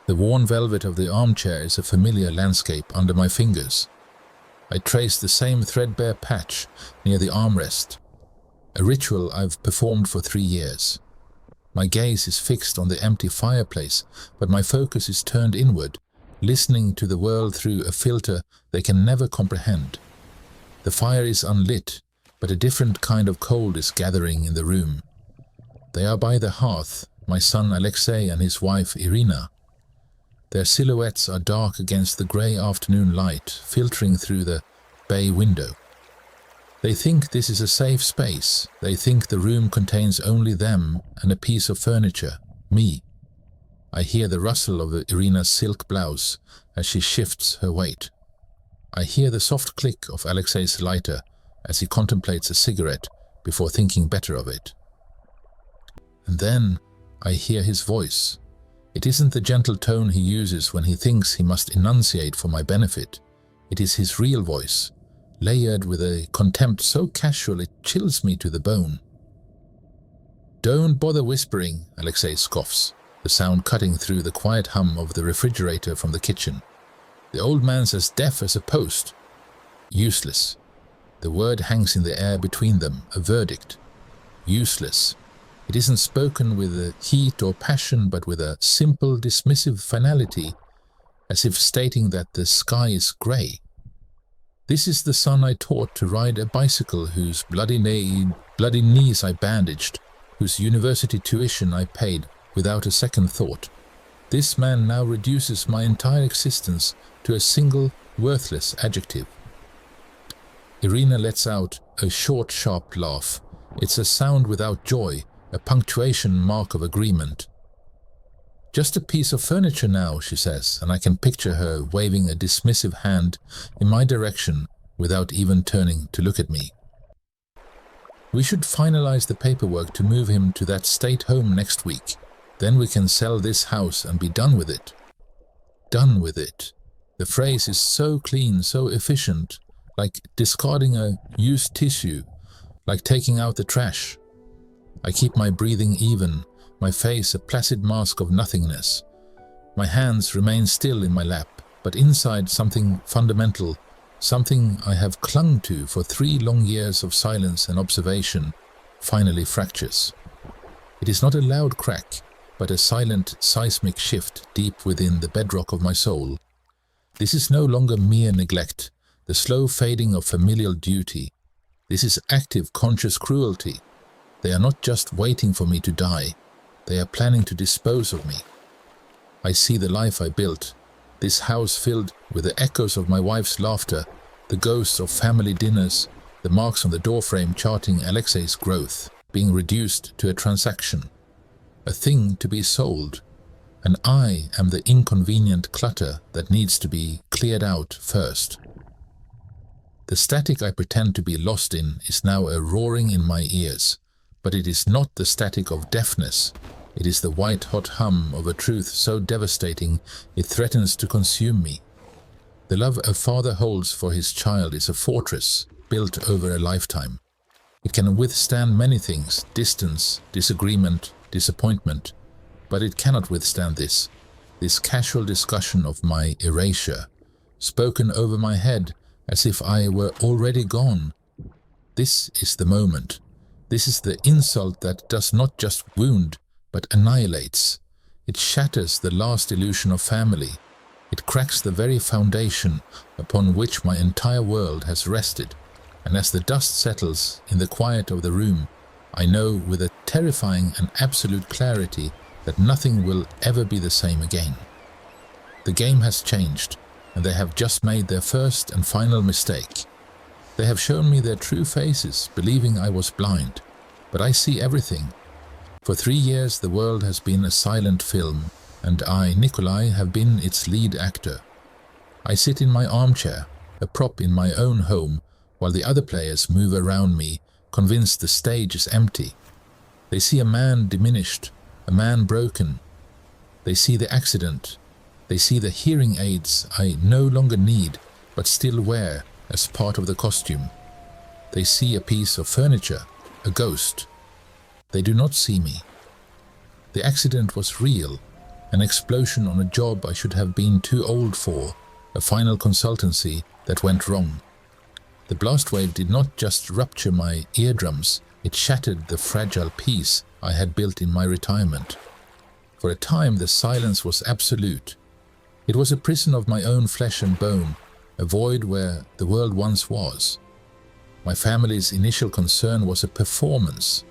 The worn velvet of the armchair is a familiar landscape under my fingers. I trace the same threadbare patch near the armrest, a ritual I've performed for 3 years. My gaze is fixed on the empty fireplace, but my focus is turned inward, listening to the world through a filter they can never comprehend. The fire is unlit, but a different kind of cold is gathering in the room. They are by the hearth, my son Alexei and his wife Irina. Their silhouettes are dark against the grey afternoon light filtering through the bay window. They think this is a safe space. They think the room contains only them and a piece of furniture, me. I hear the rustle of Irina's silk blouse as she shifts her weight. I hear the soft click of Alexei's lighter as he contemplates a cigarette before thinking better of it. And then I hear his voice. It isn't the gentle tone he uses when he thinks he must enunciate for my benefit. It is his real voice, layered with a contempt so casual it chills me to the bone. "Don't bother whispering," Alexei scoffs, the sound cutting through the quiet hum of the refrigerator from the kitchen. "The old man's as deaf as a post." Useless. The word hangs in the air between them, a verdict. Useless. It isn't spoken with a heat or passion, but with a simple, dismissive finality, as if stating that the sky is grey. This is the son I taught to ride a bicycle, whose bloody knees I bandaged, whose university tuition I paid without a second thought. This man now reduces my entire existence to a single, worthless adjective. Irina lets out a short, sharp laugh. It's a sound without joy, a punctuation mark of agreement. "Just a piece of furniture now," she says, and I can picture her waving a dismissive hand in my direction without even turning to look at me. "We should finalize the paperwork to move him to that state home next week. Then we can sell this house and be done with it." Done with it. The phrase is so clean, so efficient, like discarding a used tissue, like taking out the trash. I keep my breathing even, my face a placid mask of nothingness. My hands remain still in my lap, but inside something fundamental, something I have clung to for 3 long years of silence and observation, finally fractures. It is not a loud crack, but a silent seismic shift deep within the bedrock of my soul. This is no longer mere neglect, the slow fading of familial duty. This is active, conscious cruelty. They are not just waiting for me to die. They are planning to dispose of me. I see the life I built, this house filled with the echoes of my wife's laughter, the ghosts of family dinners, the marks on the doorframe charting Alexei's growth, being reduced to a transaction, a thing to be sold, and I am the inconvenient clutter that needs to be cleared out first. The static I pretend to be lost in is now a roaring in my ears, but it is not the static of deafness. It is the white-hot hum of a truth so devastating it threatens to consume me. The love a father holds for his child is a fortress built over a lifetime. It can withstand many things, distance, disagreement, disappointment, but it cannot withstand this casual discussion of my erasure, spoken over my head as if I were already gone. This is the moment. This is the insult that does not just wound, but annihilates. It shatters the last illusion of family. It cracks the very foundation upon which my entire world has rested. And as the dust settles in the quiet of the room, I know with a terrifying and absolute clarity that nothing will ever be the same again. The game has changed, and they have just made their first and final mistake. They have shown me their true faces, believing I was blind. But I see everything. For 3 years the world has been a silent film, and I, Nikolai, have been its lead actor. I sit in my armchair, a prop in my own home, while the other players move around me, convinced the stage is empty. They see a man diminished, a man broken. They see the accident. They see the hearing aids I no longer need, but still wear as part of the costume. They see a piece of furniture, a ghost. They do not see me. The accident was real. an explosion on a job I should have been too old for, a final consultancy that went wrong. The blast wave did not just rupture my eardrums, it shattered the fragile peace I had built in my retirement. For a time the silence was absolute. It was a prison of my own flesh and bone, a void where the world once was. My family's initial concern was a performance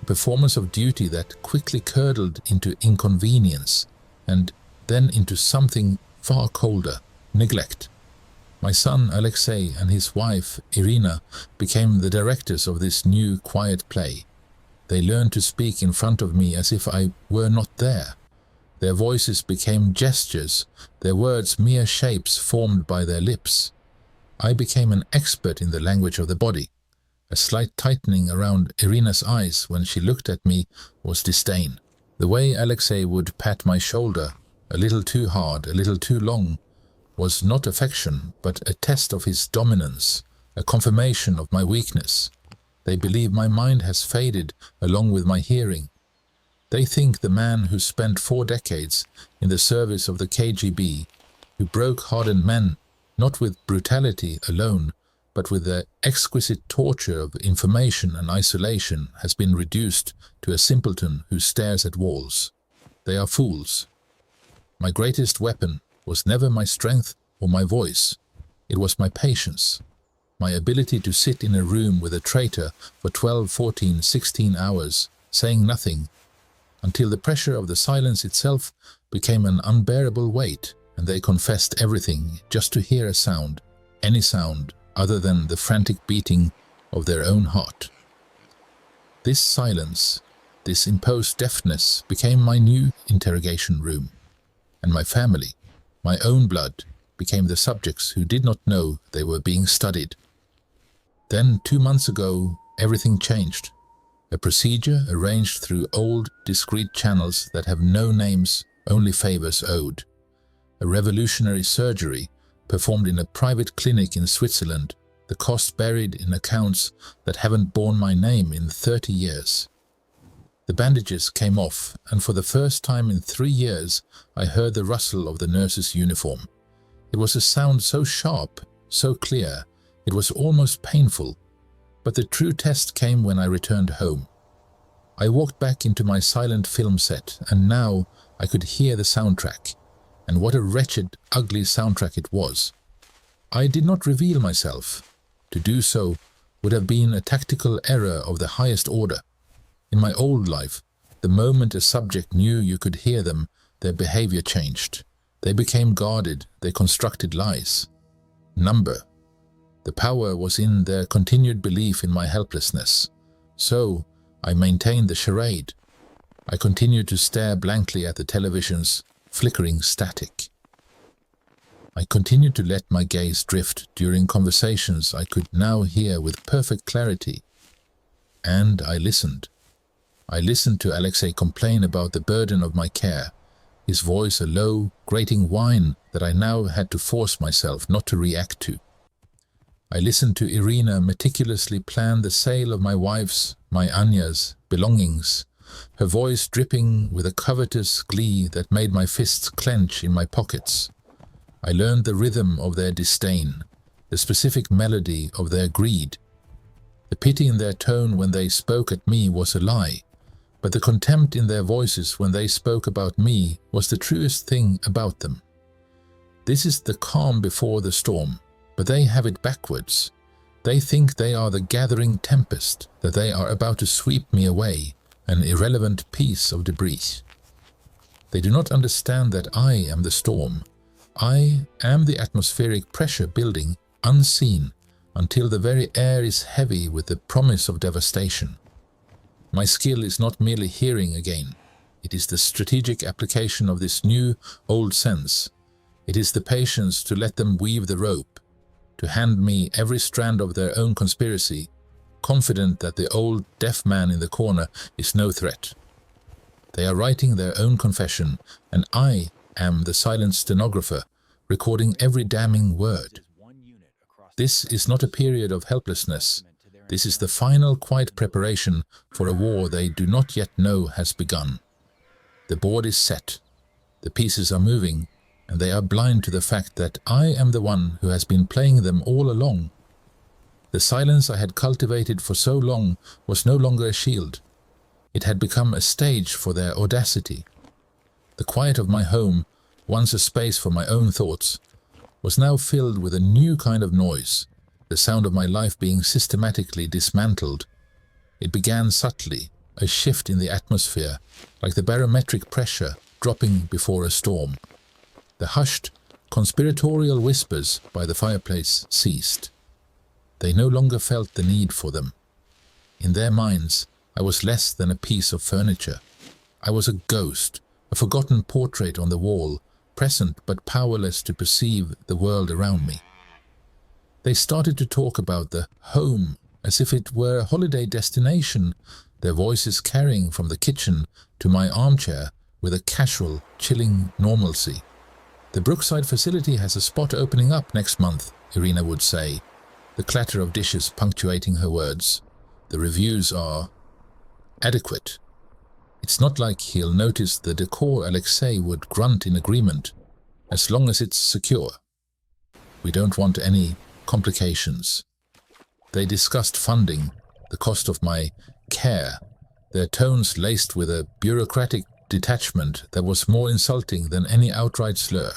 of duty that quickly curdled into inconvenience, and then into something far colder, neglect. My son Alexei and his wife Irina became the directors of this new quiet play. They learned to speak in front of me as if I were not there. Their voices became gestures, their words mere shapes formed by their lips. I became an expert in the language of the body. A slight tightening around Irina's eyes when she looked at me was disdain. The way Alexei would pat my shoulder, a little too hard, a little too long, was not affection, but a test of his dominance, a confirmation of my weakness. They believe my mind has faded along with my hearing. They think the man who spent 4 decades in the service of the KGB, who broke hardened men, not with brutality alone, but with the exquisite torture of information and isolation, has been reduced to a simpleton who stares at walls. They are fools. My greatest weapon was never my strength or my voice. It was my patience, my ability to sit in a room with a traitor for 12, 14, 16 hours, saying nothing, until the pressure of the silence itself became an unbearable weight, and they confessed everything just to hear a sound, any sound other than the frantic beating of their own heart. This silence, this imposed deafness, became my new interrogation room, and my family, my own blood, became the subjects who did not know they were being studied. Then, 2 months ago, everything changed. A procedure arranged through old, discreet channels that have no names, only favors owed. A revolutionary surgery performed in a private clinic in Switzerland, the cost buried in accounts that haven't borne my name in 30 years. The bandages came off, and for the first time in 3 years, I heard the rustle of the nurse's uniform. It was a sound so sharp, so clear, it was almost painful. But the true test came when I returned home. I walked back into my silent film set, and now I could hear the soundtrack. And what a wretched, ugly soundtrack it was. I did not reveal myself. To do so would have been a tactical error of the highest order. In my old life, the moment a subject knew you could hear them, their behavior changed. They became guarded, they constructed lies. Number. The power was in their continued belief in my helplessness. So, I maintained the charade. I continued to stare blankly at the television's flickering static. I continued to let my gaze drift during conversations I could now hear with perfect clarity. And I listened. I listened to Alexei complain about the burden of my care, his voice a low, grating whine that I now had to force myself not to react to. I listened to Irina meticulously plan the sale of my wife's, my Anya's, belongings, her voice dripping with a covetous glee that made my fists clench in my pockets. I learned the rhythm of their disdain, the specific melody of their greed. The pity in their tone when they spoke at me was a lie, but the contempt in their voices when they spoke about me was the truest thing about them. This is the calm before the storm, but they have it backwards. They think they are the gathering tempest, that they are about to sweep me away, an irrelevant piece of debris. They do not understand that I am the storm. I am the atmospheric pressure building, unseen, until the very air is heavy with the promise of devastation. My skill is not merely hearing again. It is the strategic application of this new, old sense. It is the patience to let them weave the rope, to hand me every strand of their own conspiracy, confident that the old deaf man in the corner is no threat. They are writing their own confession, and I am the silent stenographer, recording every damning word. This is not a period of helplessness. This is the final quiet preparation for a war they do not yet know has begun. The board is set. The pieces are moving, and they are blind to the fact that I am the one who has been playing them all along. The silence I had cultivated for so long was no longer a shield. It had become a stage for their audacity. The quiet of my home, once a space for my own thoughts, was now filled with a new kind of noise, the sound of my life being systematically dismantled. It began subtly, a shift in the atmosphere, like the barometric pressure dropping before a storm. The hushed, conspiratorial whispers by the fireplace ceased. They no longer felt the need for them. In their minds, I was less than a piece of furniture. I was a ghost, a forgotten portrait on the wall, present but powerless to perceive the world around me. They started to talk about the home as if it were a holiday destination, their voices carrying from the kitchen to my armchair with a casual, chilling normalcy. "The Brookside facility has a spot opening up next month," Irina would say, the clatter of dishes punctuating her words. "The reviews are adequate." It's not like he'll notice the decor. Alexei would grunt in agreement, as long as it's secure. We don't want any complications. They discussed funding, the cost of my care, their tones laced with a bureaucratic detachment that was more insulting than any outright slur.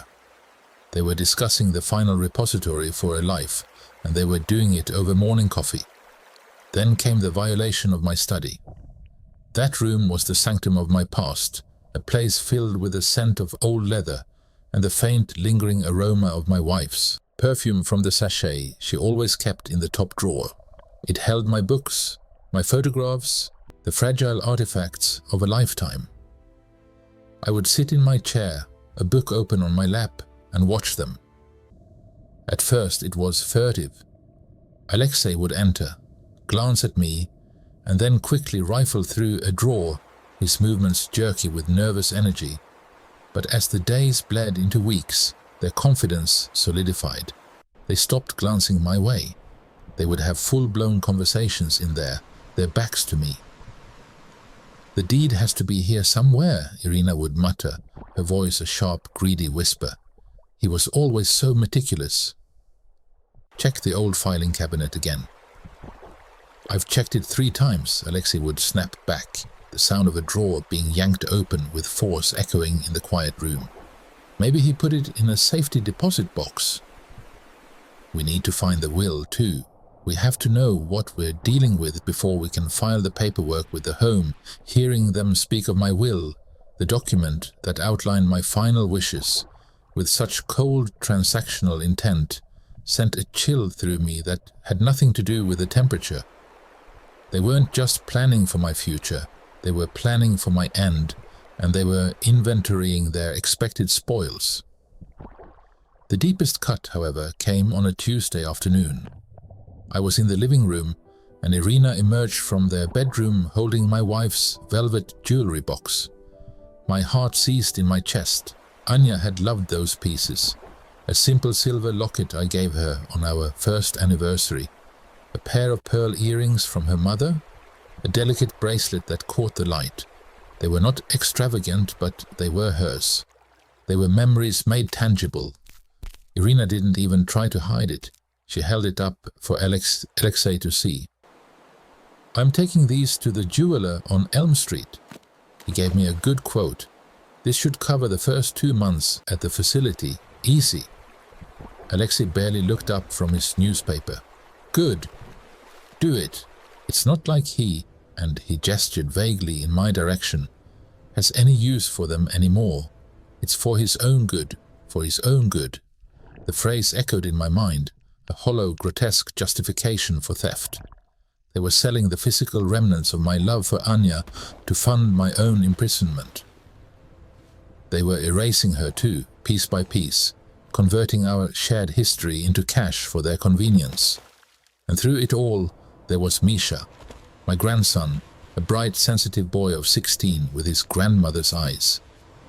They were discussing the final repository for a life, and they were doing it over morning coffee. Then came the violation of my study. That room was the sanctum of my past, a place filled with the scent of old leather and the faint, lingering aroma of my wife's perfume from the sachet she always kept in the top drawer. It held my books, my photographs, the fragile artifacts of a lifetime. I would sit in my chair, a book open on my lap, and watch them. At first it was furtive. Alexei would enter, glance at me, and then quickly rifle through a drawer, his movements jerky with nervous energy. But as the days bled into weeks, their confidence solidified. They stopped glancing my way. They would have full-blown conversations in there, their backs to me. "The deed has to be here somewhere," Irina would mutter, her voice a sharp, greedy whisper. "He was always so meticulous." "Check the old filing cabinet again." "I've checked it 3 times, Alexei would snap back, the sound of a drawer being yanked open with force echoing in the quiet room. "Maybe he put it in a safety deposit box." "We need to find the will, too. We have to know what we're dealing with before we can file the paperwork with the home." Hearing them speak of my will, the document that outlined my final wishes, with such cold transactional intent, sent a chill through me that had nothing to do with the temperature. They weren't just planning for my future, they were planning for my end, and they were inventorying their expected spoils. The deepest cut, however, came on a Tuesday afternoon. I was in the living room, and Irina emerged from their bedroom holding my wife's velvet jewelry box. My heart seized in my chest. Anya had loved those pieces. A simple silver locket I gave her on our first anniversary, a pair of pearl earrings from her mother, a delicate bracelet that caught the light. They were not extravagant, but they were hers. They were memories made tangible. Irina didn't even try to hide it. She held it up for Alexei to see. "I'm taking these to the jeweler on Elm Street." He gave me a good quote. "This should cover the first 2 months at the facility. Easy." Alexei barely looked up from his newspaper. "Good. Do it. It's not like he," and he gestured vaguely in my direction, "has any use for them anymore. It's for his own good, for his own good." The phrase echoed in my mind, a hollow, grotesque justification for theft. They were selling the physical remnants of my love for Anya to fund my own imprisonment. They were erasing her too, piece by piece, converting our shared history into cash for their convenience. And through it all, there was Misha, my grandson, a bright, sensitive boy of 16 with his grandmother's eyes.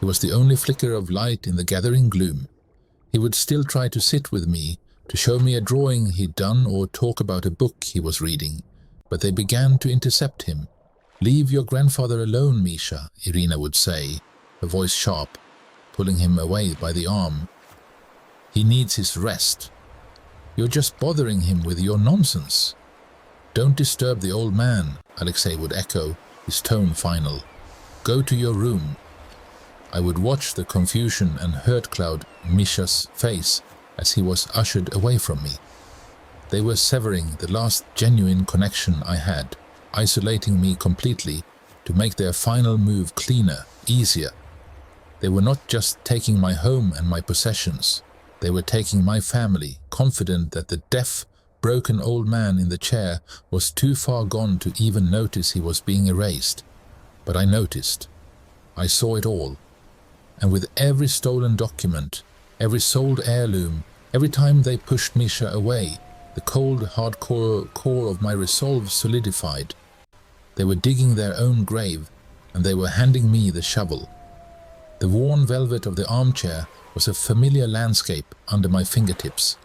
He was the only flicker of light in the gathering gloom. He would still try to sit with me, to show me a drawing he'd done or talk about a book he was reading, but they began to intercept him. "Leave your grandfather alone, Misha," Irina would say, her voice sharp, pulling him away by the arm. "He needs his rest. You're just bothering him with your nonsense." "Don't disturb the old man," Alexei would echo, his tone final. "Go to your room." I would watch the confusion and hurt cloud Misha's face as he was ushered away from me. They were severing the last genuine connection I had, isolating me completely to make their final move cleaner, easier. They were not just taking my home and my possessions. They were taking my family, confident that the deaf, broken old man in the chair was too far gone to even notice he was being erased. But I noticed. I saw it all. And with every stolen document, every sold heirloom, every time they pushed Misha away, the cold, hardcore core of my resolve solidified. They were digging their own grave, and they were handing me the shovel. The worn velvet of the armchair was a familiar landscape under my fingertips.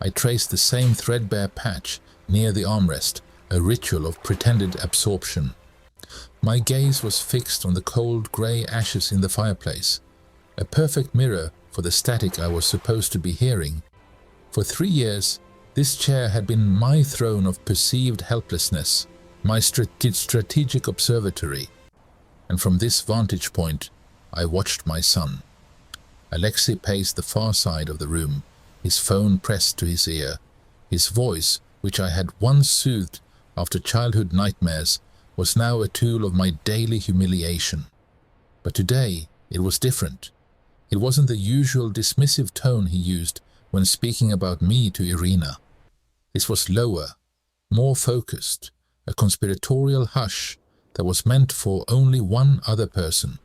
I traced the same threadbare patch near the armrest, a ritual of pretended absorption. My gaze was fixed on the cold grey ashes in the fireplace, a perfect mirror for the static I was supposed to be hearing. For 3 years, this chair had been my throne of perceived helplessness, my strategic observatory. And from this vantage point, I watched my son. Alexei paced the far side of the room, his phone pressed to his ear. His voice, which I had once soothed after childhood nightmares, was now a tool of my daily humiliation. But today, it was different. It wasn't the usual dismissive tone he used when speaking about me to Irina. This was lower, more focused, a conspiratorial hush that was meant for only one other person.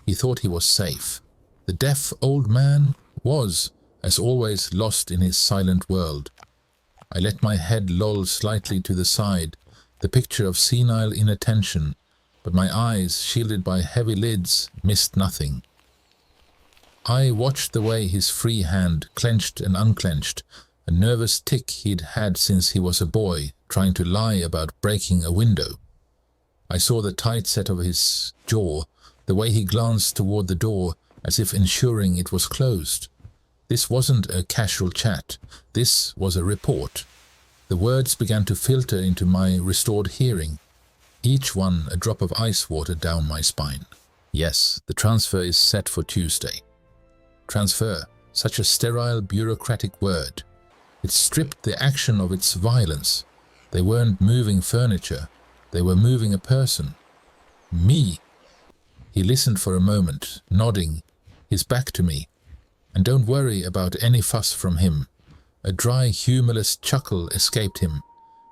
He thought he was safe. The deaf old man was, as always, lost in his silent world. I let my head loll slightly to the side, the picture of senile inattention, but my eyes, shielded by heavy lids, missed nothing. I watched the way his free hand clenched and unclenched, a nervous tic he'd had since he was a boy, trying to lie about breaking a window. I saw the tight set of his jaw, the way he glanced toward the door as if ensuring it was closed. This wasn't a casual chat. This was a report. The words began to filter into my restored hearing, each one a drop of ice water down my spine. Yes, the transfer is set for Tuesday. Transfer, such a sterile, bureaucratic word. It stripped the action of its violence. They weren't moving furniture. They were moving a person. Me. He listened for a moment, nodding, his back to me. And don't worry about any fuss from him. A dry, humorless chuckle escaped him.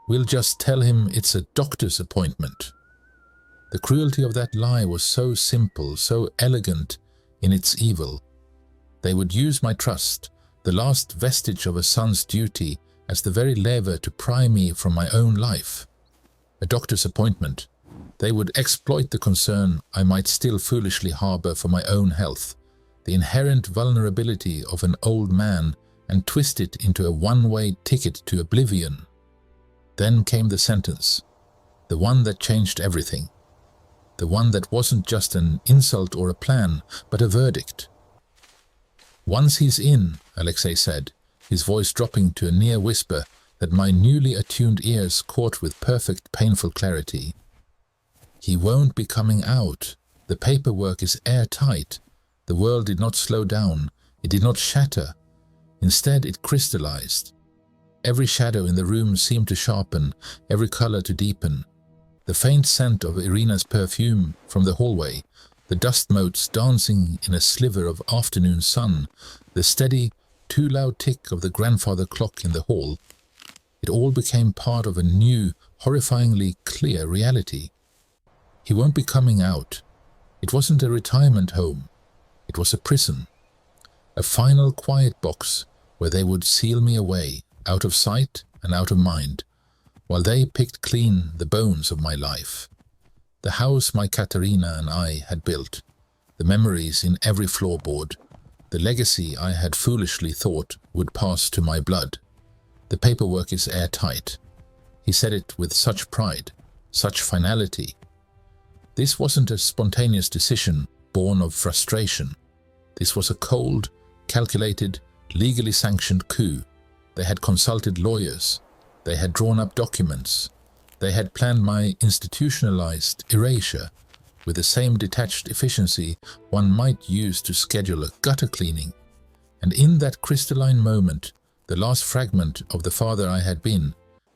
We'll just tell him it's a doctor's appointment. The cruelty of that lie was so simple, so elegant in its evil. They would use my trust, the last vestige of a son's duty, as the very lever to pry me from my own life. A doctor's appointment. They would exploit the concern I might still foolishly harbor for my own health, the inherent vulnerability of an old man, and twist it into a one-way ticket to oblivion. Then came the sentence, the one that changed everything. The one that wasn't just an insult or a plan, but a verdict. "Once he's in," Alexei said, his voice dropping to a near whisper that my newly attuned ears caught with perfect painful clarity. "He won't be coming out. The paperwork is airtight. The world did not slow down. It did not shatter. Instead, it crystallized. Every shadow in the room seemed to sharpen, every color to deepen. The faint scent of Irina's perfume from the hallway, the dust motes dancing in a sliver of afternoon sun, the steady, too loud tick of the grandfather clock in the hall. It all became part of a new, horrifyingly clear reality. He won't be coming out. It wasn't a retirement home. It was a prison. A final quiet box where they would seal me away, out of sight and out of mind, while they picked clean the bones of my life. The house my Katerina and I had built, the memories in every floorboard, the legacy I had foolishly thought would pass to my blood. The paperwork is airtight. He said it with such pride, such finality. This wasn't a spontaneous decision born of frustration. This was a cold, calculated, legally sanctioned coup. They had consulted lawyers. They had drawn up documents. They had planned my institutionalized erasure with the same detached efficiency one might use to schedule a gutter cleaning. And in that crystalline moment, the last fragment of the father I had been,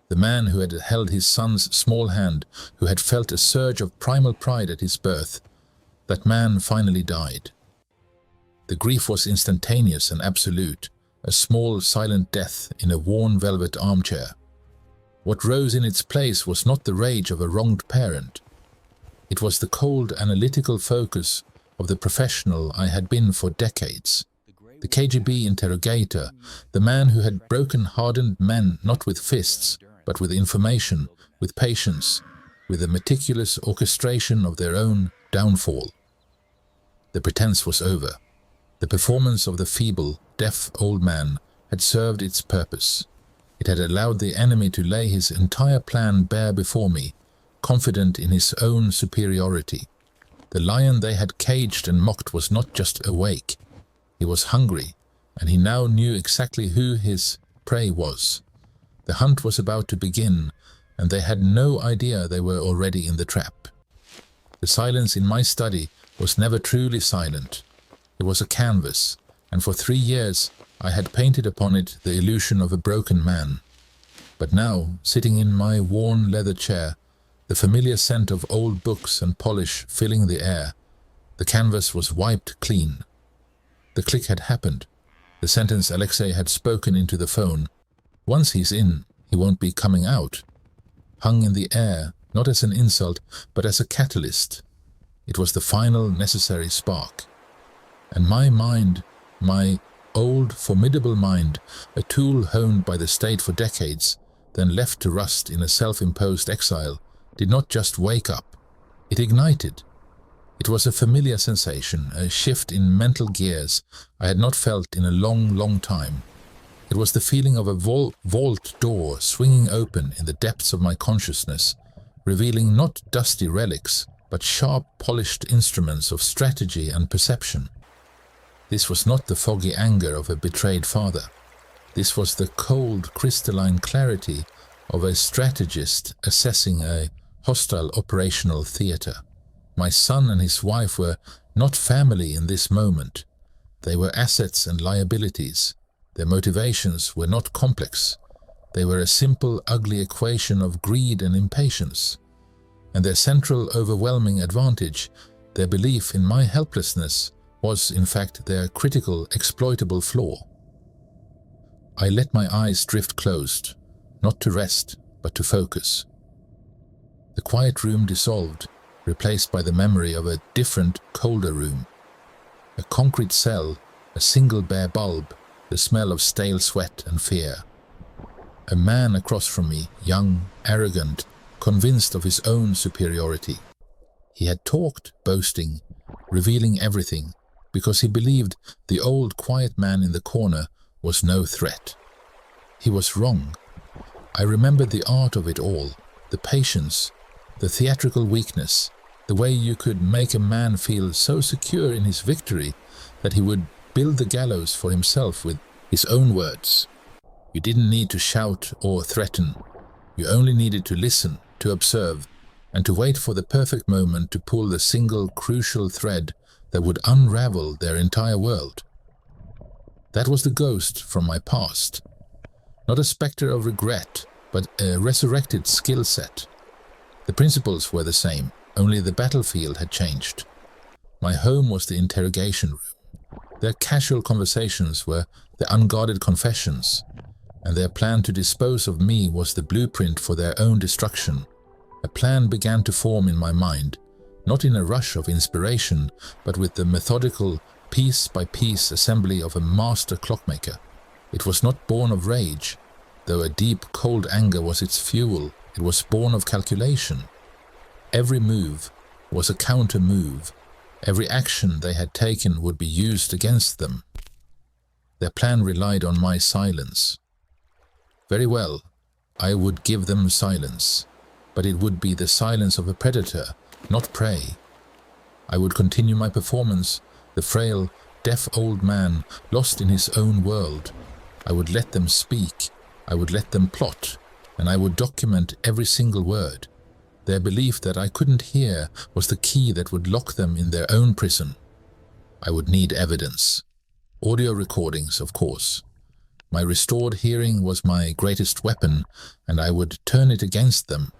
the man who had held his son's small hand, who had felt a surge of primal pride at his birth, that man finally died. The grief was instantaneous and absolute, a small silent death in a worn velvet armchair. What rose in its place was not the rage of a wronged parent. It was the cold analytical focus of the professional I had been for decades. The KGB interrogator, the man who had broken hardened men not with fists, but with information, with patience, with the meticulous orchestration of their own downfall. The pretense was over. The performance of the feeble, deaf old man had served its purpose. It had allowed the enemy to lay his entire plan bare before me, confident in his own superiority. The lion they had caged and mocked was not just awake. He was hungry, and he now knew exactly who his prey was. The hunt was about to begin, and they had no idea they were already in the trap. The silence in my study was never truly silent. It was a canvas, and for 3 years I had painted upon it the illusion of a broken man. But now, sitting in my worn leather chair, the familiar scent of old books and polish filling the air, the canvas was wiped clean. The click had happened. The sentence Alexei had spoken into the phone, "Once he's in, he won't be coming out," hung in the air, not as an insult, but as a catalyst. It was the final necessary spark. And my mind, my old, formidable mind, a tool honed by the state for decades, then left to rust in a self-imposed exile, did not just wake up. It ignited. It was a familiar sensation, a shift in mental gears I had not felt in a long, long time. It was the feeling of a vault door swinging open in the depths of my consciousness, revealing not dusty relics, but sharp, polished instruments of strategy and perception. This was not the foggy anger of a betrayed father. This was the cold, crystalline clarity of a strategist assessing a hostile operational theater. My son and his wife were not family in this moment. They were assets and liabilities. Their motivations were not complex. They were a simple, ugly equation of greed and impatience. And their central, overwhelming advantage, their belief in my helplessness, was in fact their critical, exploitable flaw. I let my eyes drift closed, not to rest, but to focus. The quiet room dissolved, replaced by the memory of a different, colder room. A concrete cell, a single bare bulb, the smell of stale sweat and fear. A man across from me, young, arrogant, convinced of his own superiority. He had talked, boasting, revealing everything, because he believed the old quiet man in the corner was no threat. He was wrong. I remembered the art of it all, the patience, the theatrical weakness, the way you could make a man feel so secure in his victory that he would build the gallows for himself with his own words. You didn't need to shout or threaten. You only needed to listen, to observe, and to wait for the perfect moment to pull the single crucial thread that would unravel their entire world. That was the ghost from my past. Not a specter of regret, but a resurrected skill set. The principles were the same, only the battlefield had changed. My home was the interrogation room. Their casual conversations were the unguarded confessions, and their plan to dispose of me was the blueprint for their own destruction. A plan began to form in my mind, not in a rush of inspiration, but with the methodical, piece-by-piece assembly of a master clockmaker. It was not born of rage, though a deep, cold anger was its fuel. It was born of calculation. Every move was a counter-move. Every action they had taken would be used against them. Their plan relied on my silence. Very well, I would give them silence, but it would be the silence of a predator, not prey. I would continue my performance, the frail, deaf old man lost in his own world. I would let them speak, I would let them plot, and I would document every single word. Their belief that I couldn't hear was the key that would lock them in their own prison. I would need evidence. Audio recordings, of course. My restored hearing was my greatest weapon, and I would turn it against them.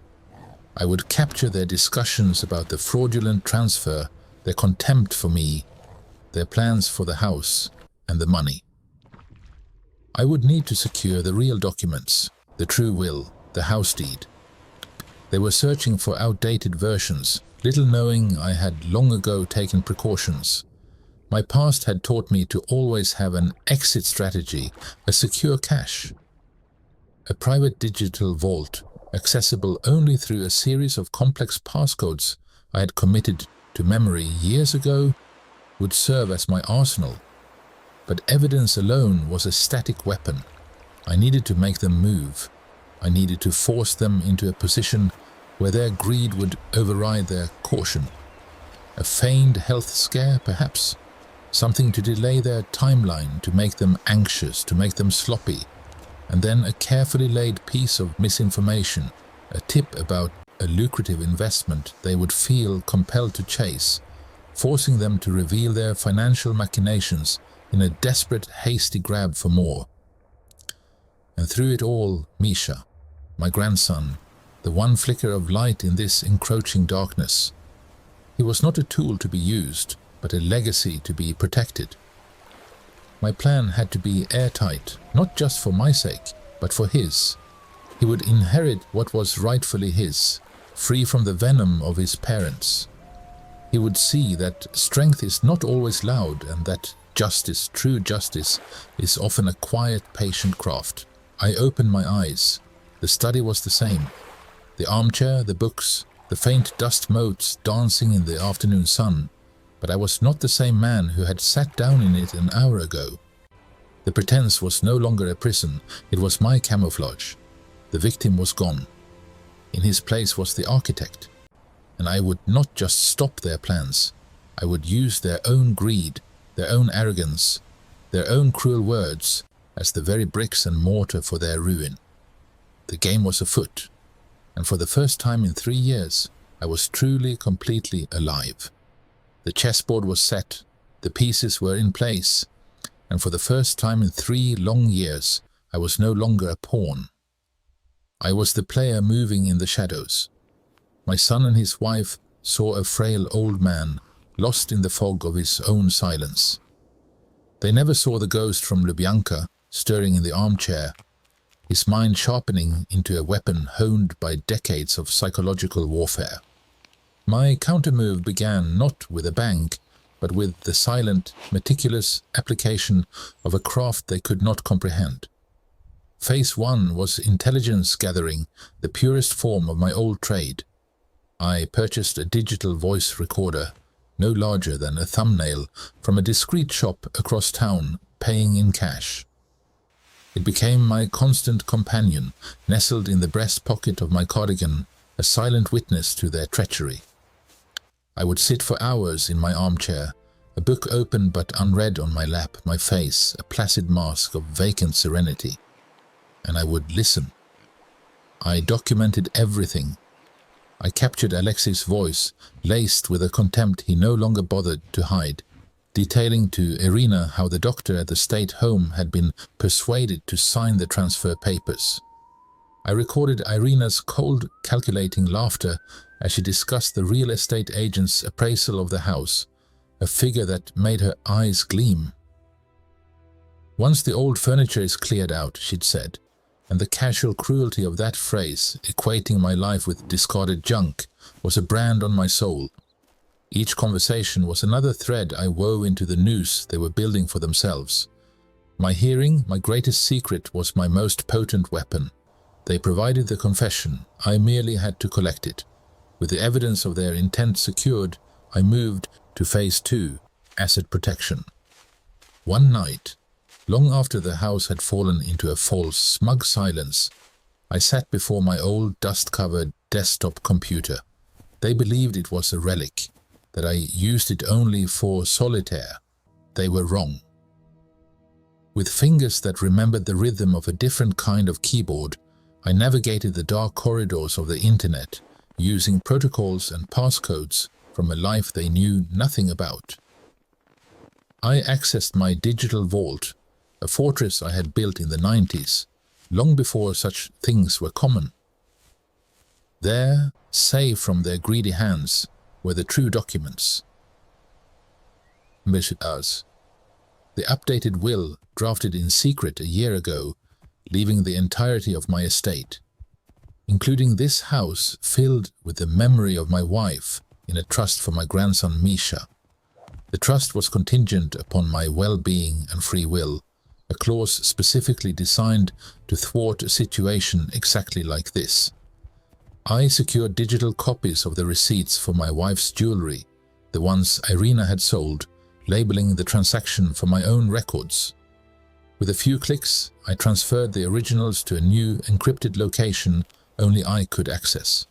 I would capture their discussions about the fraudulent transfer, their contempt for me, their plans for the house, and the money. I would need to secure the real documents, the true will, the house deed. They were searching for outdated versions, little knowing I had long ago taken precautions. My past had taught me to always have an exit strategy, a secure cache. A private digital vault, accessible only through a series of complex passcodes I had committed to memory years ago, would serve as my arsenal. But evidence alone was a static weapon. I needed to make them move. I needed to force them into a position where their greed would override their caution. A feigned health scare, perhaps? Something to delay their timeline, to make them anxious, to make them sloppy. And then a carefully laid piece of misinformation, a tip about a lucrative investment they would feel compelled to chase, forcing them to reveal their financial machinations in a desperate, hasty grab for more. And through it all, Misha, my grandson, the one flicker of light in this encroaching darkness. He was not a tool to be used, but a legacy to be protected. My plan had to be airtight, not just for my sake, but for his. He would inherit what was rightfully his, free from the venom of his parents. He would see that strength is not always loud, and that justice, true justice, is often a quiet, patient craft. I opened my eyes. The study was the same. The armchair, the books, the faint dust motes dancing in the afternoon sun. But I was not the same man who had sat down in it an hour ago. The pretense was no longer a prison, it was my camouflage. The victim was gone. In his place was the architect. And I would not just stop their plans. I would use their own greed, their own arrogance, their own cruel words as the very bricks and mortar for their ruin. The game was afoot, and for the first time in 3 years, I was truly, completely alive. The chessboard was set, the pieces were in place, and for the first time in 3 long years, I was no longer a pawn. I was the player moving in the shadows. My son and his wife saw a frail old man, lost in the fog of his own silence. They never saw the ghost from Lubyanka stirring in the armchair, his mind sharpening into a weapon honed by decades of psychological warfare. My countermove began not with a bang, but with the silent, meticulous application of a craft they could not comprehend. Phase 1 was intelligence gathering, the purest form of my old trade. I purchased a digital voice recorder, no larger than a thumbnail, from a discreet shop across town, paying in cash. It became my constant companion, nestled in the breast pocket of my cardigan, a silent witness to their treachery. I would sit for hours in my armchair, a book open but unread on my lap, my face a placid mask of vacant serenity. And I would listen. I documented everything. I captured Alexei's voice, laced with a contempt he no longer bothered to hide, detailing to Irina how the doctor at the state home had been persuaded to sign the transfer papers. I recorded Irina's cold, calculating laughter as she discussed the real estate agent's appraisal of the house, a figure that made her eyes gleam. "Once the old furniture is cleared out," she'd said, and the casual cruelty of that phrase, equating my life with discarded junk, was a brand on my soul. Each conversation was another thread I wove into the noose they were building for themselves. My hearing, my greatest secret, was my most potent weapon. They provided the confession, I merely had to collect it. With the evidence of their intent secured, I moved to phase 2, asset protection. One night, long after the house had fallen into a false, smug silence, I sat before my old dust-covered desktop computer. They believed it was a relic, that I used it only for solitaire. they were wrong. With fingers that remembered the rhythm of a different kind of keyboard, I navigated the dark corridors of the internet, using protocols and passcodes from a life they knew nothing about. I accessed my digital vault, a fortress I had built in the 90s, long before such things were common. There, safe from their greedy hands, were the true documents. Misha, the updated will drafted in secret a year ago, leaving the entirety of my estate, including this house filled with the memory of my wife in a trust for my grandson Misha. The trust was contingent upon my well-being and free will, a clause specifically designed to thwart a situation exactly like this. I secured digital copies of the receipts for my wife's jewelry, the ones Irina had sold, labeling the transaction for my own records. With a few clicks, I transferred the originals to a new encrypted location only I could access.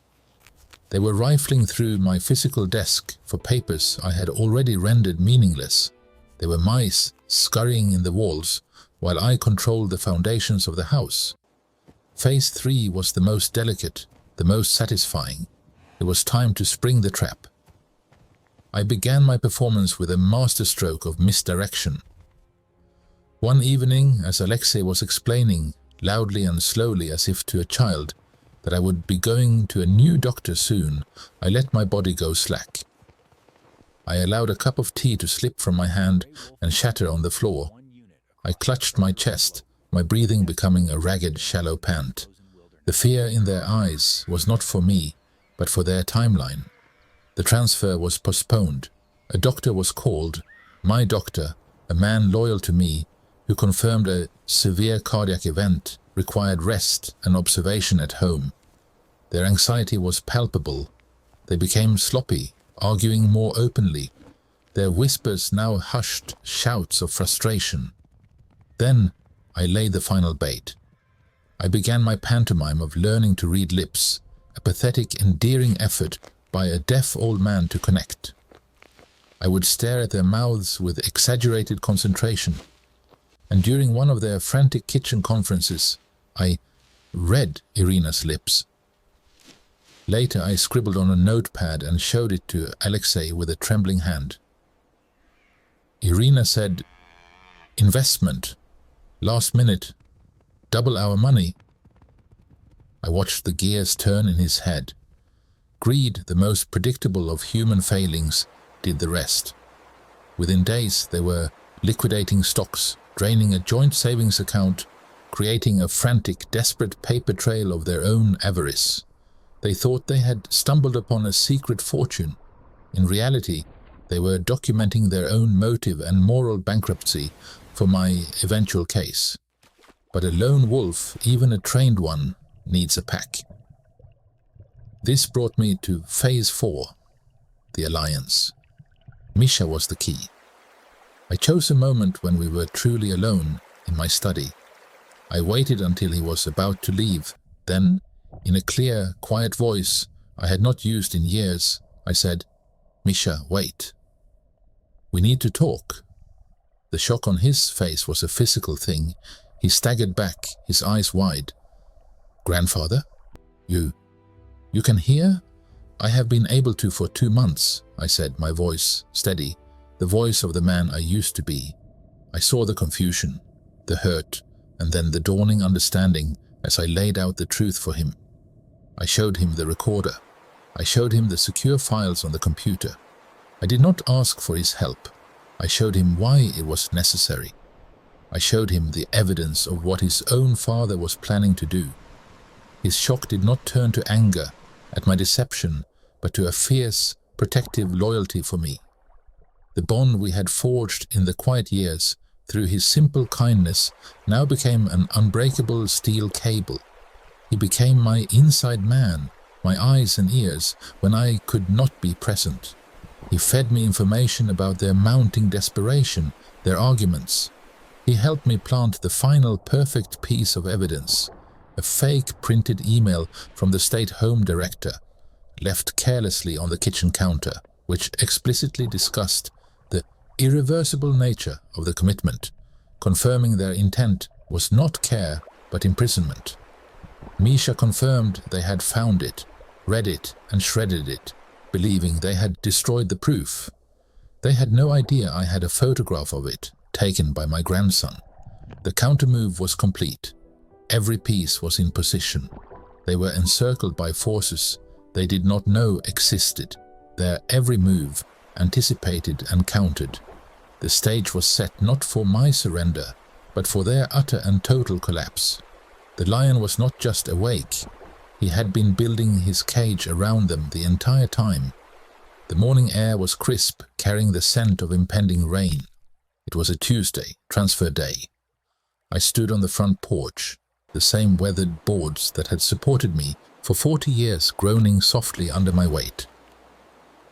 They were rifling through my physical desk for papers I had already rendered meaningless. They were mice scurrying in the walls, while I controlled the foundations of the house. Phase 3 was the most delicate, the most satisfying. It was time to spring the trap. I began my performance with a masterstroke of misdirection. One evening, as Alexei was explaining, loudly and slowly as if to a child, that I would be going to a new doctor soon, I let my body go slack. I allowed a cup of tea to slip from my hand and shatter on the floor. I clutched my chest, my breathing becoming a ragged, shallow pant. The fear in their eyes was not for me, but for their timeline. The transfer was postponed. A doctor was called, my doctor, a man loyal to me, who confirmed a severe cardiac event required rest and observation at home. Their anxiety was palpable. They became sloppy, arguing more openly. Their whispers now hushed shouts of frustration. Then I laid the final bait. I began my pantomime of learning to read lips, a pathetic, endearing effort by a deaf old man to connect. I would stare at their mouths with exaggerated concentration, and during one of their frantic kitchen conferences, I read Irina's lips. Later I scribbled on a notepad and showed it to Alexei with a trembling hand. Irina said, "Investment. Last minute. Double our money." I watched the gears turn in his head. Greed, the most predictable of human failings, did the rest. Within days they were liquidating stocks, draining a joint savings account, creating a frantic, desperate paper trail of their own avarice. They thought they had stumbled upon a secret fortune. In reality, they were documenting their own motive and moral bankruptcy for my eventual case. But a lone wolf, even a trained one, needs a pack. This brought me to Phase 4, the alliance. Misha was the key. I chose a moment when we were truly alone in my study. I waited until he was about to leave. Then, in a clear, quiet voice I had not used in years, I said, "Misha, wait. We need to talk." The shock on his face was a physical thing. He staggered back, his eyes wide. "Grandfather? You can hear?" "I have been able to for 2 months," I said, my voice steady, the voice of the man I used to be. I saw the confusion, the hurt, and then the dawning understanding as I laid out the truth for him. I showed him the recorder. I showed him the secure files on the computer. I did not ask for his help. I showed him why it was necessary. I showed him the evidence of what his own father was planning to do. His shock did not turn to anger at my deception, but to a fierce, protective loyalty for me. The bond we had forged in the quiet years, through his simple kindness, now became an unbreakable steel cable. He became my inside man, my eyes and ears, when I could not be present. He fed me information about their mounting desperation, their arguments. He helped me plant the final perfect piece of evidence, a fake printed email from the state home director, left carelessly on the kitchen counter, which explicitly discussed the irreversible nature of the commitment, confirming their intent was not care but imprisonment. Misha confirmed they had found it, read it and shredded it, believing they had destroyed the proof. They had no idea I had a photograph of it, taken by my grandson. The countermove was complete. Every piece was in position. They were encircled by forces they did not know existed. Their every move anticipated and countered. The stage was set not for my surrender, but for their utter and total collapse. The lion was not just awake. He had been building his cage around them the entire time. The morning air was crisp, carrying the scent of impending rain. It was a Tuesday, transfer day. I stood on the front porch, the same weathered boards that had supported me for 40 years groaning softly under my weight.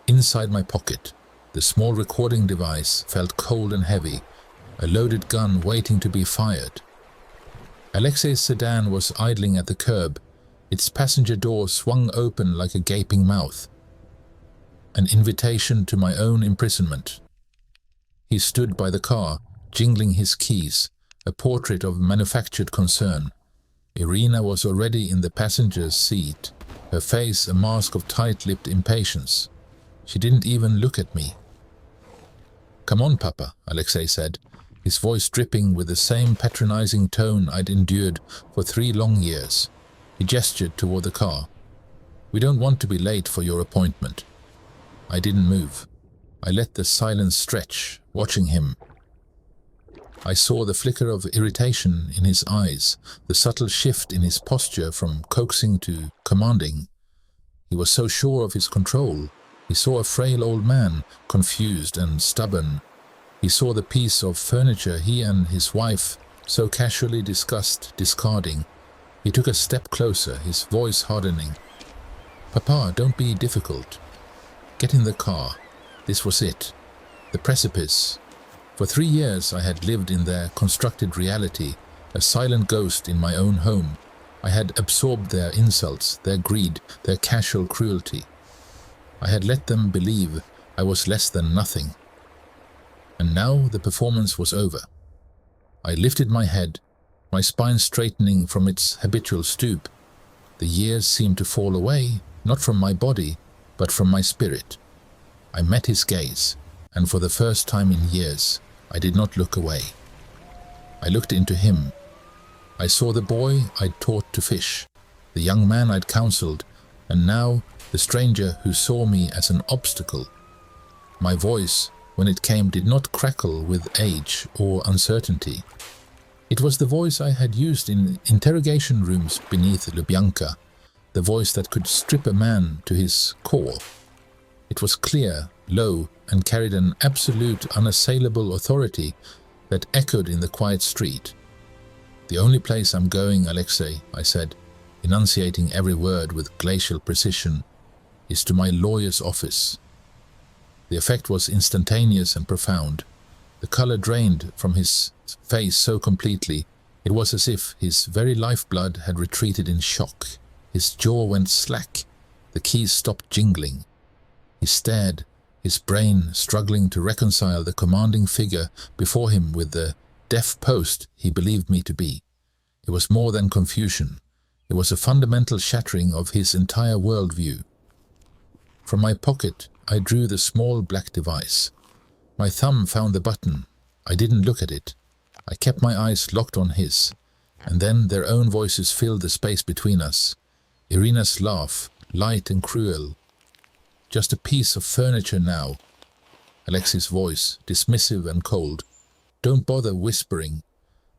Inside my pocket, the small recording device felt cold and heavy, a loaded gun waiting to be fired. Alexei's sedan was idling at the curb, its passenger door swung open like a gaping mouth. An invitation to my own imprisonment. He stood by the car, jingling his keys, a portrait of manufactured concern. Irina was already in the passenger's seat, her face a mask of tight-lipped impatience. She didn't even look at me. "Come on, Papa," Alexei said, his voice dripping with the same patronizing tone I'd endured for 3 long years. He gestured toward the car. "We don't want to be late for your appointment." I didn't move. I let the silence stretch, watching him. I saw the flicker of irritation in his eyes, the subtle shift in his posture from coaxing to commanding. He was so sure of his control. He saw a frail old man, confused and stubborn. He saw the piece of furniture he and his wife so casually discussed discarding. He took a step closer, his voice hardening. "Papa, don't be difficult. Get in the car." This was it. The precipice. For 3 years I had lived in their constructed reality, a silent ghost in my own home. I had absorbed their insults, their greed, their casual cruelty. I had let them believe I was less than nothing. And now the performance was over. I lifted my head, my spine straightening from its habitual stoop. The years seemed to fall away, not from my body, but from my spirit. I met his gaze, and for the first time in years, I did not look away. I looked into him. I saw the boy I'd taught to fish, the young man I'd counseled, and now the stranger who saw me as an obstacle. My voice, when it came, did not crackle with age or uncertainty. It was the voice I had used in interrogation rooms beneath Lubyanka, the voice that could strip a man to his core. It was clear, low, and carried an absolute, unassailable authority that echoed in the quiet street. "The only place I'm going, Alexei," I said, enunciating every word with glacial precision, "is to my lawyer's office." The effect was instantaneous and profound. The color drained from his face so completely, it was as if his very lifeblood had retreated in shock. His jaw went slack, the keys stopped jingling. He stared, his brain struggling to reconcile the commanding figure before him with the deaf post he believed me to be. It was more than confusion. It was a fundamental shattering of his entire worldview. From my pocket, I drew the small black device. My thumb found the button. I didn't look at it. I kept my eyes locked on his, and then their own voices filled the space between us. Irina's laugh, light and cruel. "Just a piece of furniture now." Alexei's voice, dismissive and cold. "Don't bother whispering."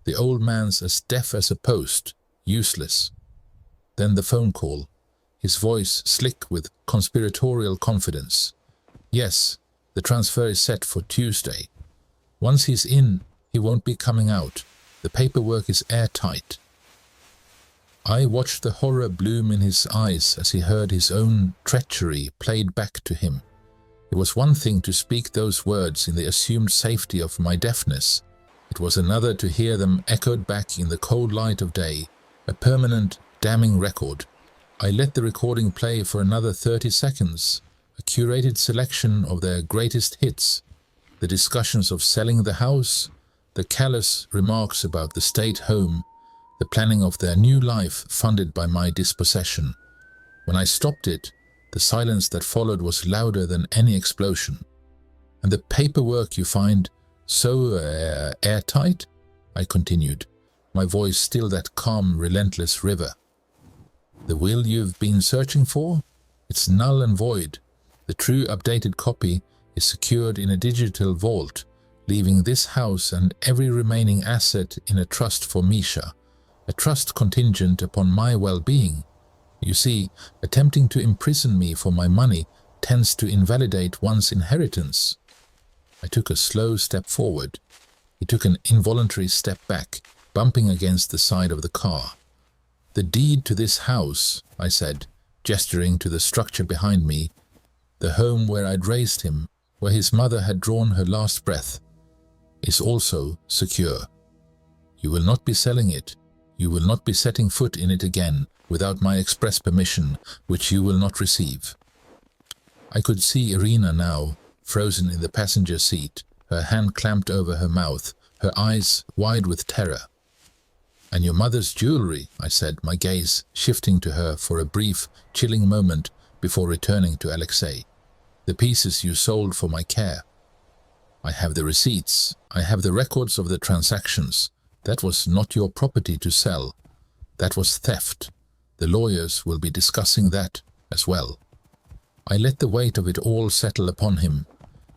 The old man's as deaf as a post, useless. Then the phone call, his voice slick with conspiratorial confidence. "Yes, the transfer is set for Tuesday. Once he's in, he won't be coming out. The paperwork is airtight." I watched the horror bloom in his eyes as he heard his own treachery played back to him. It was one thing to speak those words in the assumed safety of my deafness. It was another to hear them echoed back in the cold light of day, a permanent, damning record. I let the recording play for another 30 seconds, a curated selection of their greatest hits. The discussions of selling the house, the callous remarks about the state home, the planning of their new life funded by my dispossession. When I stopped it, the silence that followed was louder than any explosion. "And the paperwork you find so airtight?" I continued, my voice still that calm, relentless river. "The will you've been searching for? It's null and void. The true updated copy is secured in a digital vault, leaving this house and every remaining asset in a trust for Misha, a trust contingent upon my well-being. You see, attempting to imprison me for my money tends to invalidate one's inheritance." I took a slow step forward. He took an involuntary step back, bumping against the side of the car. "The deed to this house," I said, gesturing to the structure behind me, "the home where I'd raised him, where his mother had drawn her last breath, is also secure. You will not be selling it. You will not be setting foot in it again without my express permission, which you will not receive." I could see Irina now, frozen in the passenger seat, her hand clamped over her mouth, her eyes wide with terror. "And your mother's jewelry," I said, my gaze shifting to her for a brief, chilling moment before returning to Alexei. "The pieces you sold for my care. I have the receipts. I have the records of the transactions. That was not your property to sell. That was theft. The lawyers will be discussing that as well." I let the weight of it all settle upon him,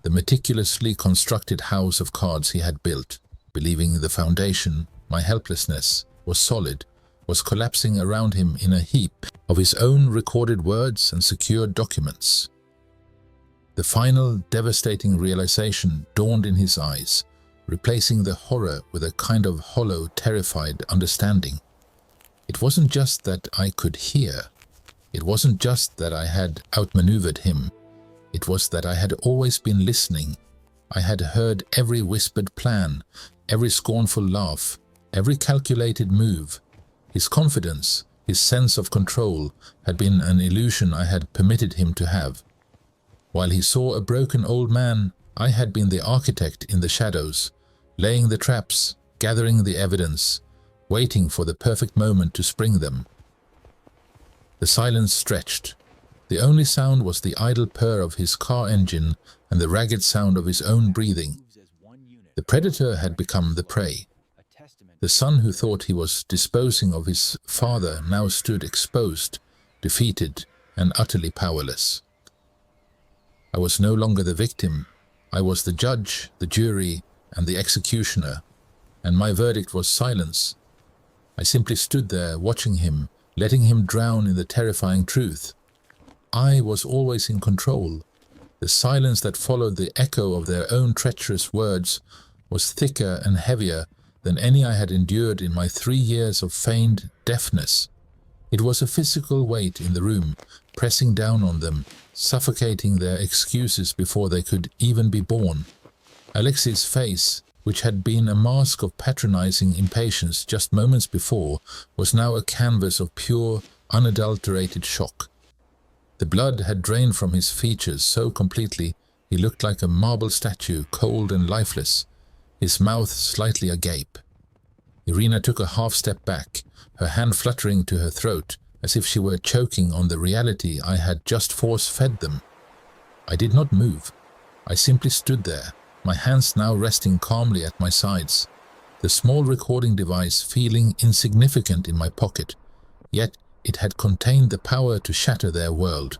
the meticulously constructed house of cards he had built, believing the foundation, my helplessness, was solid, was collapsing around him in a heap of his own recorded words and secured documents. The final devastating realization dawned in his eyes, replacing the horror with a kind of hollow, terrified understanding. It wasn't just that I could hear. It wasn't just that I had outmaneuvered him. It was that I had always been listening. I had heard every whispered plan, every scornful laugh, every calculated move. His confidence, his sense of control, had been an illusion I had permitted him to have. While he saw a broken old man, I had been the architect in the shadows, laying the traps, gathering the evidence, waiting for the perfect moment to spring them. The silence stretched. The only sound was the idle purr of his car engine and the ragged sound of his own breathing. The predator had become the prey. The son who thought he was disposing of his father now stood exposed, defeated, and utterly powerless. I was no longer the victim. I was the judge, the jury, and the executioner, and my verdict was silence. I simply stood there watching him, letting him drown in the terrifying truth. I was always in control. The silence that followed the echo of their own treacherous words was thicker and heavier than any I had endured in my 3 years of feigned deafness. It was a physical weight in the room, pressing down on them, suffocating their excuses before they could even be born. Alexei's face, which had been a mask of patronizing impatience just moments before, was now a canvas of pure, unadulterated shock. The blood had drained from his features so completely he looked like a marble statue, cold and lifeless, his mouth slightly agape. Irina took a half step back, her hand fluttering to her throat, as if she were choking on the reality I had just force-fed them. I did not move. I simply stood there, my hands now resting calmly at my sides, the small recording device feeling insignificant in my pocket, yet it had contained the power to shatter their world.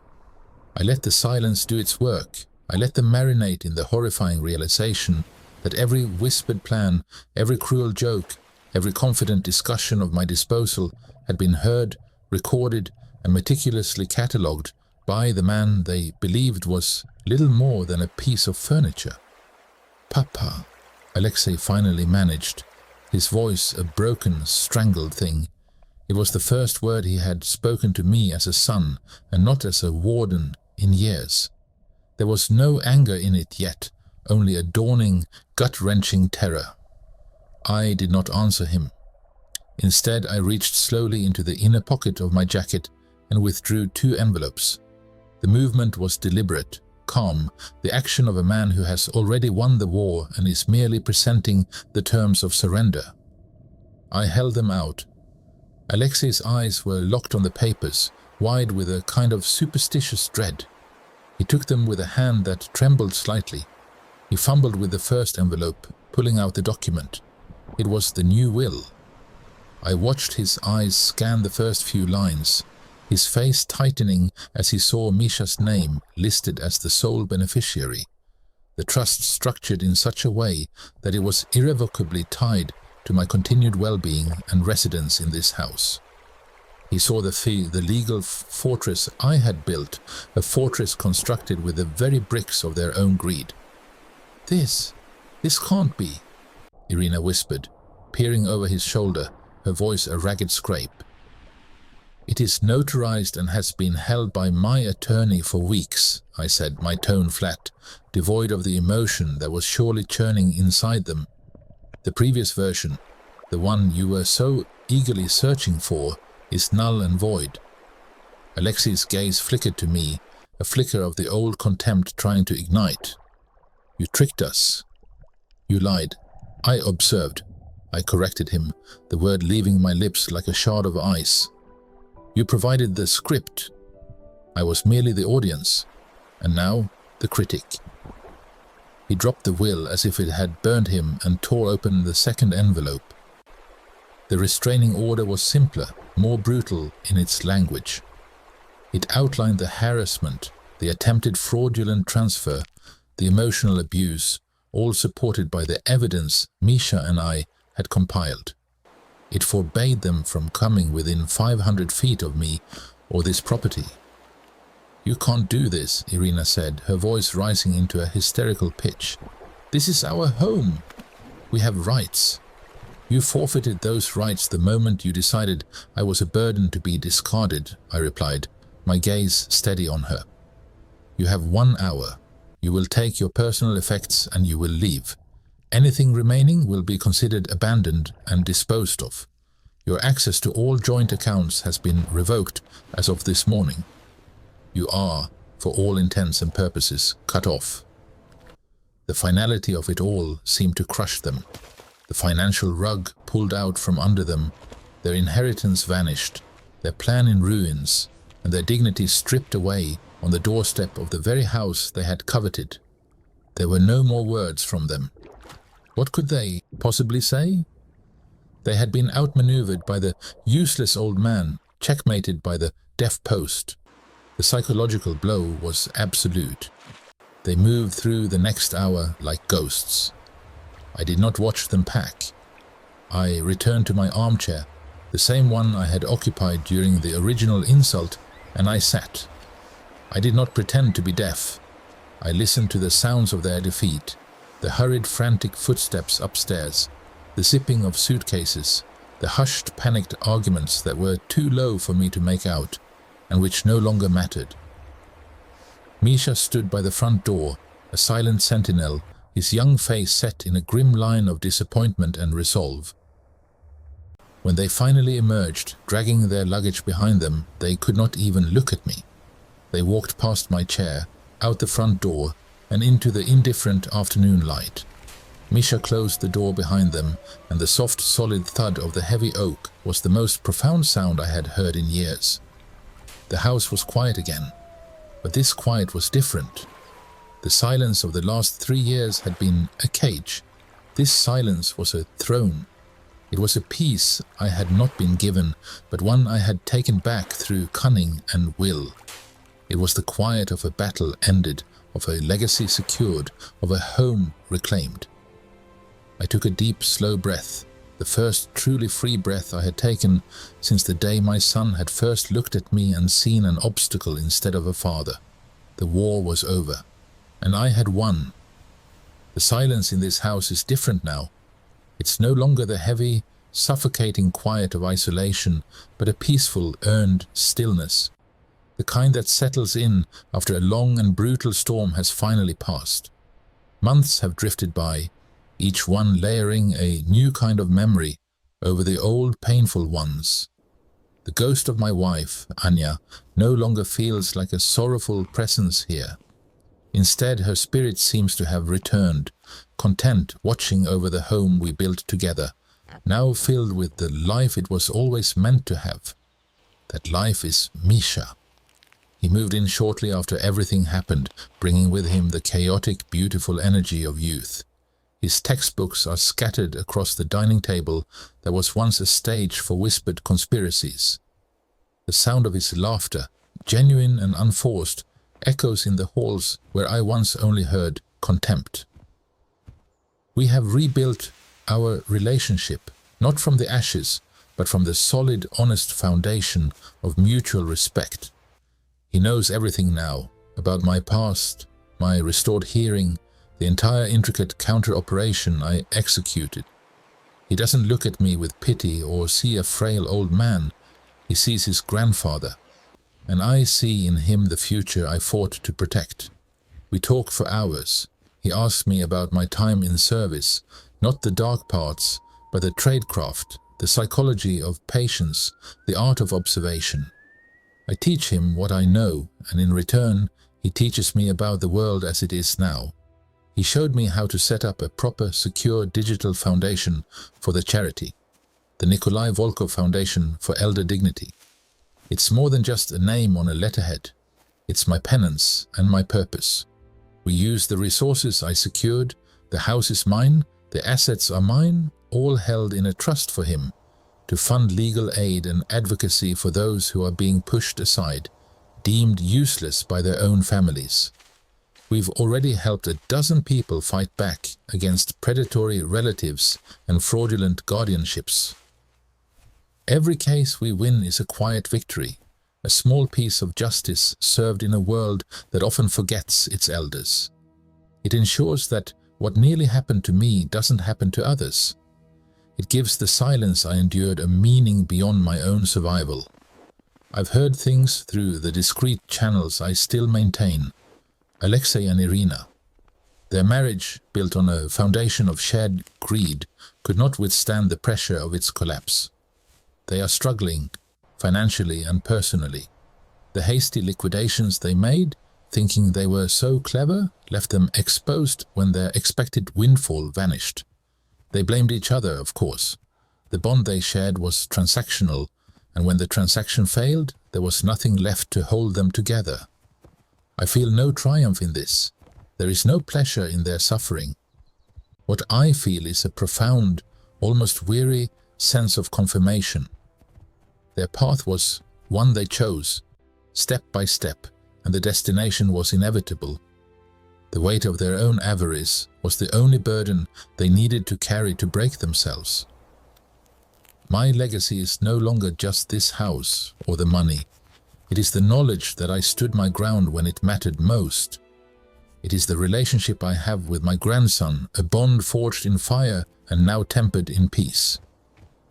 I let the silence do its work. I let them marinate in the horrifying realization that every whispered plan, every cruel joke, every confident discussion of my disposal had been heard, recorded, and meticulously catalogued by the man they believed was little more than a piece of furniture. "Papa," Alexei finally managed, his voice a broken, strangled thing. It was the first word he had spoken to me as a son, and not as a warden, in years. There was no anger in it yet, only a dawning, gut-wrenching terror. I did not answer him. Instead, I reached slowly into the inner pocket of my jacket and withdrew 2 envelopes. The movement was deliberate, calm, the action of a man who has already won the war and is merely presenting the terms of surrender. I held them out. Alexei's eyes were locked on the papers, wide with a kind of superstitious dread. He took them with a hand that trembled slightly. He fumbled with the first envelope, pulling out the document. It was the new will. I watched his eyes scan the first few lines, his face tightening as he saw Misha's name listed as the sole beneficiary. The trust structured in such a way that it was irrevocably tied to my continued well-being and residence in this house. He saw the legal fortress I had built, a fortress constructed with the very bricks of their own greed. This can't be," Irina whispered, peering over his shoulder, her voice a ragged scrape. "It is notarized and has been held by my attorney for weeks," I said, my tone flat, devoid of the emotion that was surely churning inside them. "The previous version, the one you were so eagerly searching for, is null and void." Alexei's gaze flickered to me, a flicker of the old contempt trying to ignite. "You tricked us." "You lied." "I observed." I corrected him, the word leaving my lips like a shard of ice. "You provided the script." I was merely the audience, and now the critic. He dropped the will as if it had burned him and tore open the second envelope. The restraining order was simpler, more brutal in its language. It outlined the harassment, the attempted fraudulent transfer, the emotional abuse, all supported by the evidence Misha and I had compiled. It forbade them from coming within 500 feet of me or this property. "You can't do this," Irina said, her voice rising into a hysterical pitch. "This is our home. We have rights." "You forfeited those rights the moment you decided I was a burden to be discarded," I replied, my gaze steady on her. "You have 1 hour. You will take your personal effects and you will leave. Anything remaining will be considered abandoned and disposed of. Your access to all joint accounts has been revoked as of this morning. You are, for all intents and purposes, cut off." The finality of it all seemed to crush them. The financial rug pulled out from under them, their inheritance vanished, their plan in ruins, and their dignity stripped away on the doorstep of the very house they had coveted. There were no more words from them. What could they possibly say? They had been outmaneuvered by the useless old man, checkmated by the deaf post. The psychological blow was absolute. They moved through the next hour like ghosts. I did not watch them pack. I returned to my armchair, the same one I had occupied during the original insult, and I sat. I did not pretend to be deaf. I listened to the sounds of their defeat, the hurried, frantic footsteps upstairs, the zipping of suitcases, the hushed, panicked arguments that were too low for me to make out, and which no longer mattered. Misha stood by the front door, a silent sentinel, his young face set in a grim line of disappointment and resolve. When they finally emerged, dragging their luggage behind them, they could not even look at me. They walked past my chair, out the front door, and into the indifferent afternoon light. Misha closed the door behind them, and the soft, solid thud of the heavy oak was the most profound sound I had heard in years. The house was quiet again, but this quiet was different. The silence of the last 3 years had been a cage. This silence was a throne. It was a peace I had not been given, but one I had taken back through cunning and will. It was the quiet of a battle ended, of a legacy secured, of a home reclaimed. I took a deep, slow breath, the first truly free breath I had taken since the day my son had first looked at me and seen an obstacle instead of a father. The war was over, and I had won. The silence in this house is different now. It's no longer the heavy, suffocating quiet of isolation, but a peaceful, earned stillness. The kind that settles in after a long and brutal storm has finally passed. Months have drifted by, each one layering a new kind of memory over the old painful ones. The ghost of my wife, Anya, no longer feels like a sorrowful presence here. Instead, her spirit seems to have returned, content watching over the home we built together, now filled with the life it was always meant to have. That life is Misha. He moved in shortly after everything happened, bringing with him the chaotic, beautiful energy of youth. His textbooks are scattered across the dining table that was once a stage for whispered conspiracies. The sound of his laughter, genuine and unforced, echoes in the halls where I once only heard contempt. We have rebuilt our relationship, not from the ashes, but from the solid, honest foundation of mutual respect. He knows everything now, about my past, my restored hearing, the entire intricate counter-operation I executed. He doesn't look at me with pity or see a frail old man. He sees his grandfather, and I see in him the future I fought to protect. We talk for hours. He asks me about my time in service, not the dark parts, but the tradecraft, the psychology of patience, the art of observation. I teach him what I know, and in return, he teaches me about the world as it is now. He showed me how to set up a proper, secure digital foundation for the charity, the Nikolai Foundation for Elder Dignity. It's more than just a name on a letterhead. It's my penance and my purpose. We use the resources I secured, the house is mine, the assets are mine, all held in a trust for him, to fund legal aid and advocacy for those who are being pushed aside, deemed useless by their own families. We've already helped a dozen people fight back against predatory relatives and fraudulent guardianships. Every case we win is a quiet victory, a small piece of justice served in a world that often forgets its elders. It ensures that what nearly happened to me doesn't happen to others. It gives the silence I endured a meaning beyond my own survival. I've heard things through the discreet channels I still maintain. Alexei and Irina. Their marriage, built on a foundation of shared greed, could not withstand the pressure of its collapse. They are struggling, financially and personally. The hasty liquidations they made, thinking they were so clever, left them exposed when their expected windfall vanished. They blamed each other, of course. The bond they shared was transactional, and when the transaction failed, there was nothing left to hold them together. I feel no triumph in this. There is no pleasure in their suffering. What I feel is a profound, almost weary sense of confirmation. Their path was one they chose, step by step, and the destination was inevitable. The weight of their own avarice was the only burden they needed to carry to break themselves. My legacy is no longer just this house or the money. It is the knowledge that I stood my ground when it mattered most. It is the relationship I have with my grandson, a bond forged in fire and now tempered in peace.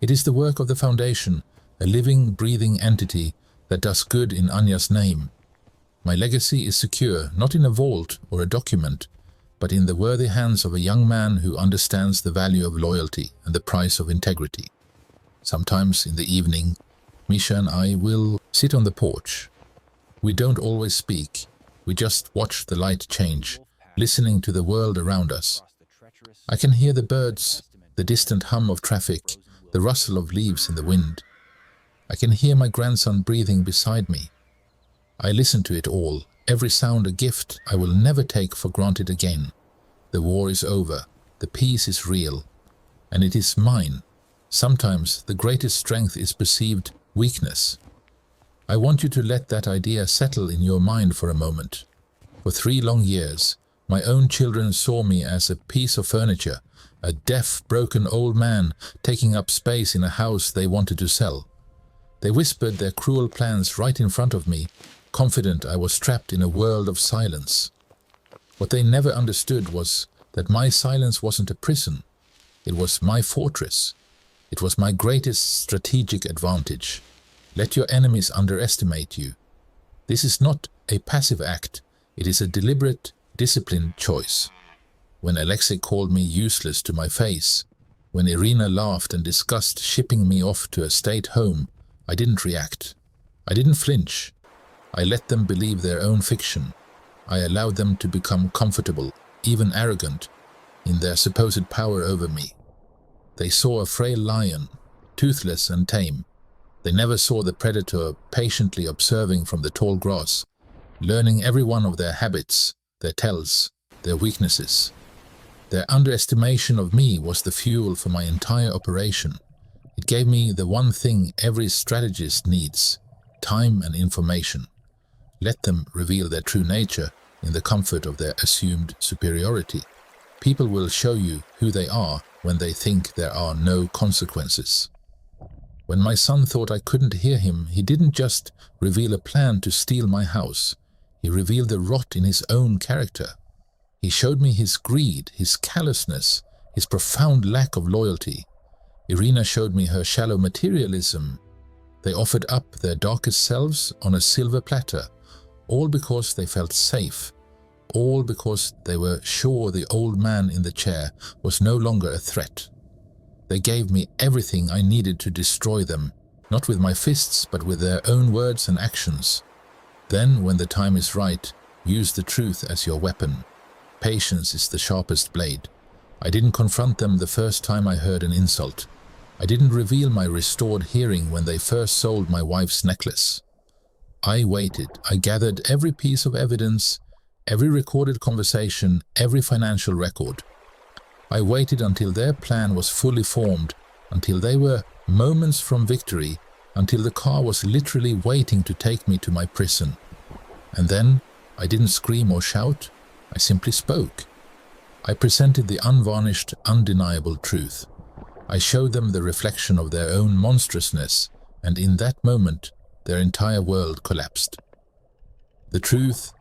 It is the work of the foundation, a living, breathing entity that does good in Anya's name. My legacy is secure, not in a vault or a document, but in the worthy hands of a young man who understands the value of loyalty and the price of integrity. Sometimes in the evening, Misha and I will sit on the porch. We don't always speak, we just watch the light change, listening to the world around us. I can hear the birds, the distant hum of traffic, the rustle of leaves in the wind. I can hear my grandson breathing beside me. I listen to it all, every sound a gift I will never take for granted again. The war is over, the peace is real, and it is mine. Sometimes the greatest strength is perceived weakness. I want you to let that idea settle in your mind for a moment. For 3 long years, my own children saw me as a piece of furniture, a deaf, broken old man taking up space in a house they wanted to sell. They whispered their cruel plans right in front of me, confident I was trapped in a world of silence. What they never understood was that my silence wasn't a prison. It was my fortress. It was my greatest strategic advantage. Let your enemies underestimate you. This is not a passive act. It is a deliberate, disciplined choice. When Alexei called me useless to my face, when Irina laughed and discussed shipping me off to a state home, I didn't react. I didn't flinch. I let them believe their own fiction. I allowed them to become comfortable, even arrogant, in their supposed power over me. They saw a frail lion, toothless and tame. They never saw the predator patiently observing from the tall grass, learning every one of their habits, their tells, their weaknesses. Their underestimation of me was the fuel for my entire operation. It gave me the one thing every strategist needs: time and information. Let them reveal their true nature in the comfort of their assumed superiority. People will show you who they are when they think there are no consequences. When my son thought I couldn't hear him, he didn't just reveal a plan to steal my house. He revealed the rot in his own character. He showed me his greed, his callousness, his profound lack of loyalty. Irina showed me her shallow materialism. They offered up their darkest selves on a silver platter, all because they felt safe, all because they were sure the old man in the chair was no longer a threat. They gave me everything I needed to destroy them, not with my fists, but with their own words and actions. Then, when the time is right, use the truth as your weapon. Patience is the sharpest blade. I didn't confront them the first time I heard an insult. I didn't reveal my restored hearing when they first sold my wife's necklace. I waited. I gathered every piece of evidence, every recorded conversation, every financial record. I waited until their plan was fully formed, until they were moments from victory, until the car was literally waiting to take me to my prison. And then I didn't scream or shout. I simply spoke. I presented the unvarnished, undeniable truth. I showed them the reflection of their own monstrousness, and in that moment, their entire world collapsed. The truth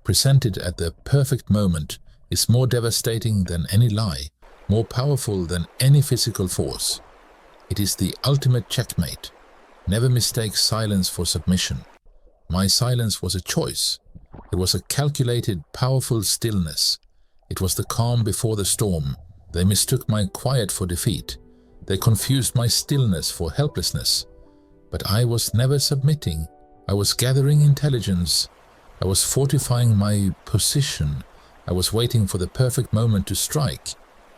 presented at the perfect moment is more devastating than any lie, more powerful than any physical force. It is the ultimate checkmate. Never mistake silence for submission. My silence was a choice. It was a calculated, powerful stillness. It was the calm before the storm. They mistook my quiet for defeat. They confused my stillness for helplessness. But I was never submitting. I was gathering intelligence. I was fortifying my position. I was waiting for the perfect moment to strike.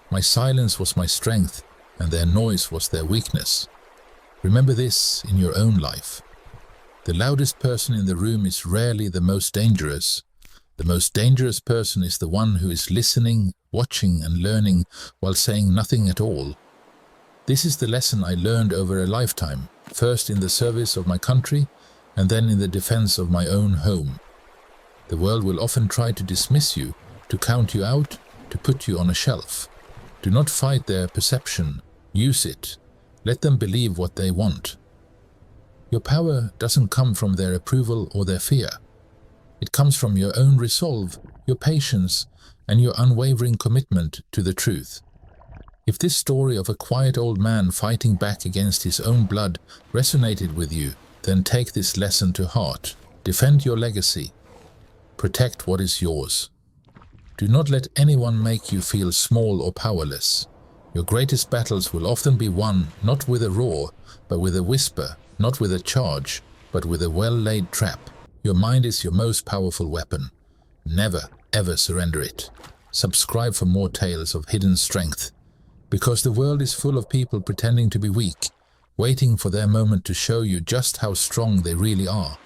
My silence was my strength, and their noise was their weakness. Remember this in your own life. The loudest person in the room is rarely the most dangerous. The most dangerous person is the one who is listening, watching, and learning while saying nothing at all. This is the lesson I learned over a lifetime, first in the service of my country, and then in the defense of my own home. The world will often try to dismiss you, to count you out, to put you on a shelf. Do not fight their perception. Use it. Let them believe what they want. Your power doesn't come from their approval or their fear. It comes from your own resolve, your patience, and your unwavering commitment to the truth. If this story of a quiet old man fighting back against his own blood resonated with you, then take this lesson to heart. Defend your legacy. Protect what is yours. Do not let anyone make you feel small or powerless. Your greatest battles will often be won not with a roar, but with a whisper, not with a charge, but with a well-laid trap. Your mind is your most powerful weapon. Never, ever surrender it. Subscribe for more tales of hidden strength. Because the world is full of people pretending to be weak, waiting for their moment to show you just how strong they really are.